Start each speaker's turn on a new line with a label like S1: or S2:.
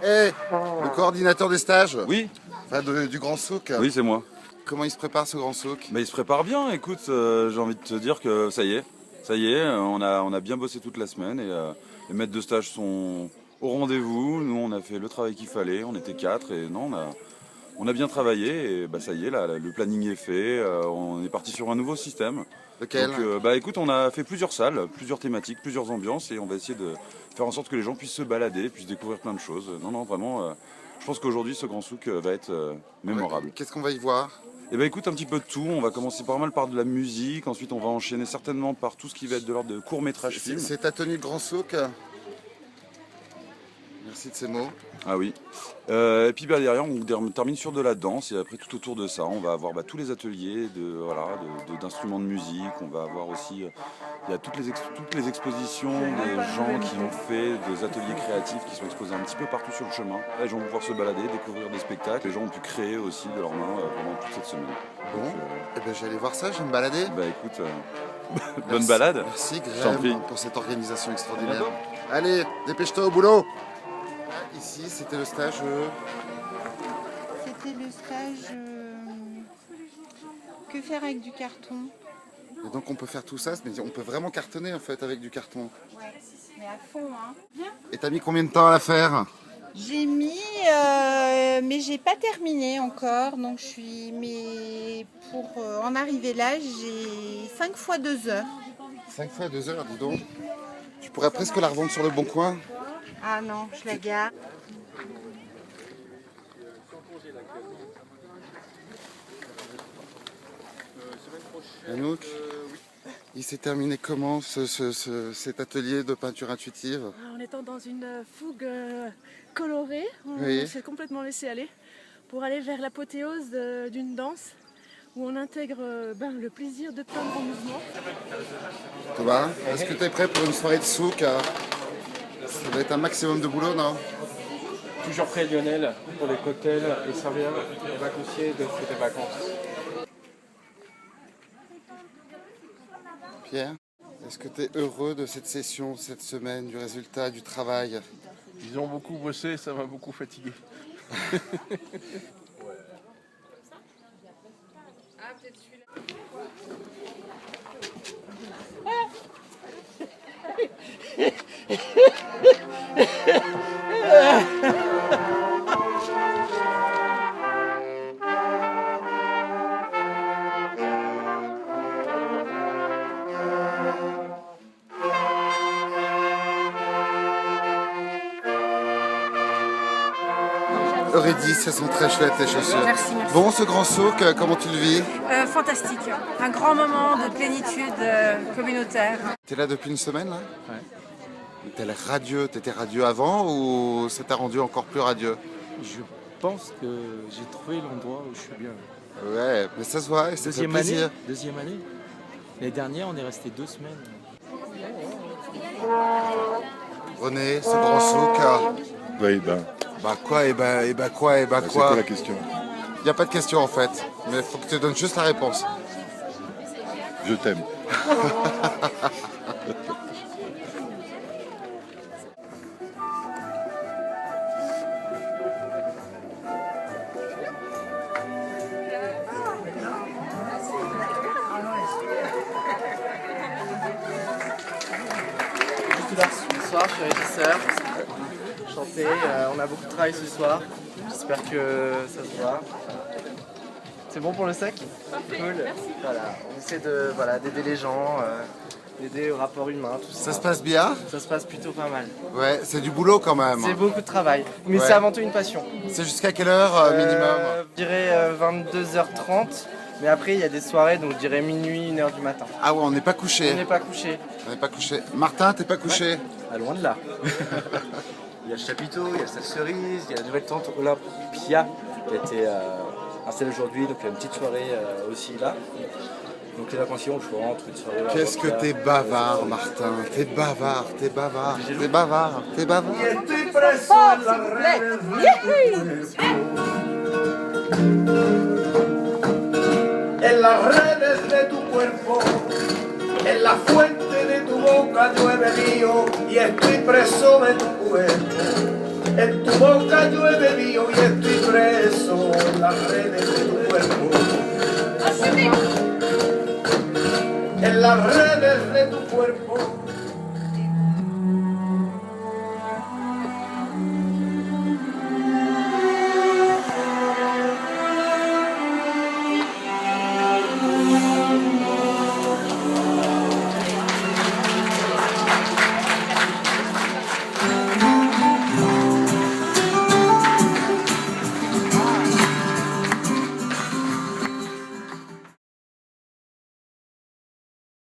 S1: Hey, le coordinateur des stages.
S2: Oui,
S1: Enfin, du Grand Souk.
S2: oui, c'est moi.
S1: Comment il se prépare ce Grand Souk?
S2: Il se prépare bien, écoute, j'ai envie de te dire que ça y est, on a bien bossé toute la semaine et les maîtres de stage sont au rendez-vous. Nous, on a fait le travail qu'il fallait, on était 4 et non, on a bien travaillé et ça y est, là, le planning est fait, on est parti sur un nouveau système.
S1: Lequel?
S2: Donc, écoute, on a fait plusieurs salles, plusieurs thématiques, plusieurs ambiances et on va essayer de faire en sorte que les gens puissent se balader, puissent découvrir plein de choses. Non, vraiment, je pense qu'aujourd'hui, ce Grand Souk va être mémorable.
S1: Qu'est-ce qu'on va y voir?
S2: Écoute, un petit peu de tout. On va commencer pas mal par de la musique, ensuite on va enchaîner certainement par tout ce qui va être de l'ordre de court-métrage film.
S1: C'est ta tenue de Grand Souk? Merci de ces mots.
S2: Ah oui. Et puis derrière, on termine sur de la danse et après tout autour de ça, on va avoir tous les ateliers d'instruments de musique. On va avoir aussi il y a toutes les expositions des gens qui ont fait des ateliers créatifs qui sont exposés un petit peu partout sur le chemin. Les gens vont pouvoir se balader, découvrir des spectacles. Les gens ont pu créer aussi de leurs mains pendant toute cette semaine.
S1: Bon, j'allais voir ça, je vais me balader.
S2: Écoute, bonne balade.
S1: Merci Graham pour cette organisation extraordinaire. Allez, dépêche-toi au boulot. Ici, c'était le stage.
S3: C'était le stage que faire avec du carton.
S1: Et donc on peut faire tout ça, mais on peut vraiment cartonner en fait avec du carton.
S3: Ouais, mais à fond, hein. Bien.
S1: Et t'as mis combien de temps à la faire?
S3: J'ai mis, mais j'ai pas terminé encore. Donc mais pour en arriver là, j'ai 5 fois 2 heures.
S1: 5 fois 2 heures, dis donc. Tu pourrais presque la revendre sur le bon coin.
S3: Ah non, je la garde.
S1: Anouk, il s'est terminé comment cet atelier de peinture intuitive?
S4: En étant dans une fougue colorée, on s'est complètement laissé aller pour aller vers l'apothéose d'une danse où on intègre le plaisir de peindre en mouvement.
S1: Thomas, est-ce que tu es prêt pour une soirée de souk? Ça va être un maximum de boulot, non?
S5: Toujours prêt Lionel pour les cocktails et servir les vacanciers de fêter des vacances.
S1: Pierre, est-ce que tu es heureux de cette session, cette semaine, du résultat, du travail?
S6: Ils ont beaucoup bossé, ça m'a beaucoup fatigué.
S1: Eurydice, elles sont très chouettes tes chaussures.
S7: Merci.
S1: Bon, ce Grand Souk, comment tu le vis?
S7: Fantastique. Un grand moment de plénitude communautaire.
S1: T'es là depuis une semaine là?
S6: Ouais.
S1: T'as l'air radieux, t'étais radieux avant ou ça t'a rendu encore plus radieux?
S6: Je pense que j'ai trouvé l'endroit où je suis bien.
S1: Ouais, mais ça se voit et ça fait plaisir.
S6: Deuxième année. L'année dernière, on est resté 2 semaines.
S1: René, ce Grand Souk.
S8: Oui,
S1: quoi?
S8: c'est quoi la question?
S1: Il n'y a pas de question en fait, mais il faut que tu donnes juste la réponse.
S8: Je t'aime.
S9: Bonsoir, je suis régisseur. Chanter, on a beaucoup de travail ce soir. J'espère que ça se voit. C'est bon pour le sac? Cool. Voilà, on essaie d'aider les gens, d'aider au rapport humain, tout ça.
S1: Ça se passe bien?
S9: Ça se passe plutôt pas mal.
S1: Ouais, c'est du boulot quand même.
S9: C'est beaucoup de travail, mais
S1: Ouais.
S9: c'est avant tout une passion.
S1: C'est jusqu'à quelle heure minimum?
S9: Je dirais 22h30, mais après il y a des soirées, donc je dirais minuit, 1h du matin.
S1: Ah ouais, on n'est pas couché.
S9: On n'est pas couché.
S1: On n'est pas couché. Martin, t'es pas couché?
S5: Ah, loin de là. Il y a le chapiteau, il y a la cerise, il y a la nouvelle tente Olympia qui a été installée aujourd'hui, donc il y a une petite soirée aussi là. Donc les vacanciers, on le rentre, une soirée là.
S1: Qu'est-ce que t'es bavard, Martin. T'es bavard.
S10: En las redes de tu cuerpo, en la fuente de tu boca yo he bebido y estoy preso de tu cuerpo. En tu boca yo he bebido y estoy preso en las redes de tu cuerpo. En las redes de tu cuerpo.